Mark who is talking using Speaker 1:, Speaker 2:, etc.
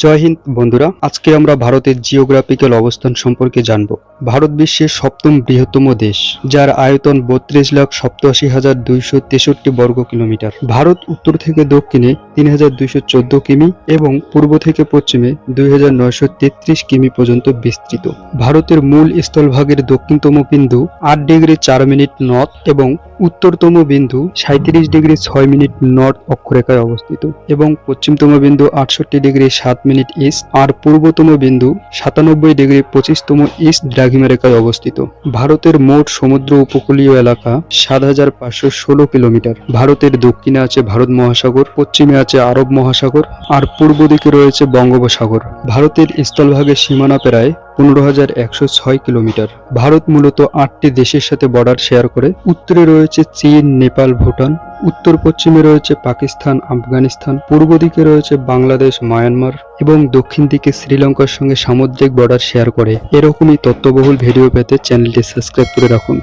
Speaker 1: জয় হিন্দ বন্ধুরা, আজকে আমরা ভারতের জিওগ্রাফিক্যাল অবস্থান সম্পর্কে জানব। ভারত বিশ্বের সপ্তম বৃহত্তম দেশ, যার আয়তন 32,87,263 বর্গ কিলোমিটার। ভারত উত্তর থেকে দক্ষিণে 3,214 কিমি এবং পূর্ব থেকে পশ্চিমে 2,933 কিমি পর্যন্ত বিস্তৃত। ভারতের মূল স্থলভাগের দক্ষিণতম বিন্দু 8 ডিগ্রি 4 মিনিট নর্থ এবং উত্তরতম বিন্দু 37 ডিগ্রি 6 মিনিট নর্থ অক্ষরেখায় অবস্থিত এবং পশ্চিমতম বিন্দু 68 ডিগ্রি 7 মিনিট ইস্ট আর পূর্বতম বিন্দু 97 ডিগ্রি 25তম ইস্ট দ্রাঘিমা রেখায় অবস্থিত। ভারতের মোট সমুদ্র উপকূলীয় এলাকা 7,516 কিলোমিটার। ভারতের দক্ষিণে আছে ভারত মহাসাগর, পশ্চিমে আছে আরব মহাসাগর আর পূর্ব দিকে রয়েছে বঙ্গোপসাগর। ভারতের স্থলভাগের সীমানা প্রায় 15,106 কিলোমিটার। ভারত মূলত 8টি দেশের সাথে বর্ডার শেয়ার করে। উত্তরে রয়েছে চীন, নেপাল, ভুটান। উত্তর পশ্চিমে রয়েছে পাকিস্তান, আফগানিস্তান। পূর্ব দিকে রয়েছে বাংলাদেশ, মায়ানমার এবং দক্ষিণ দিকে শ্রীলঙ্কার সঙ্গে সামুদ্রিক বর্ডার শেয়ার করে। এরকমই তথ্যবহুল ভিডিও পেতে চ্যানেলটি সাবস্ক্রাইব করে রাখুন।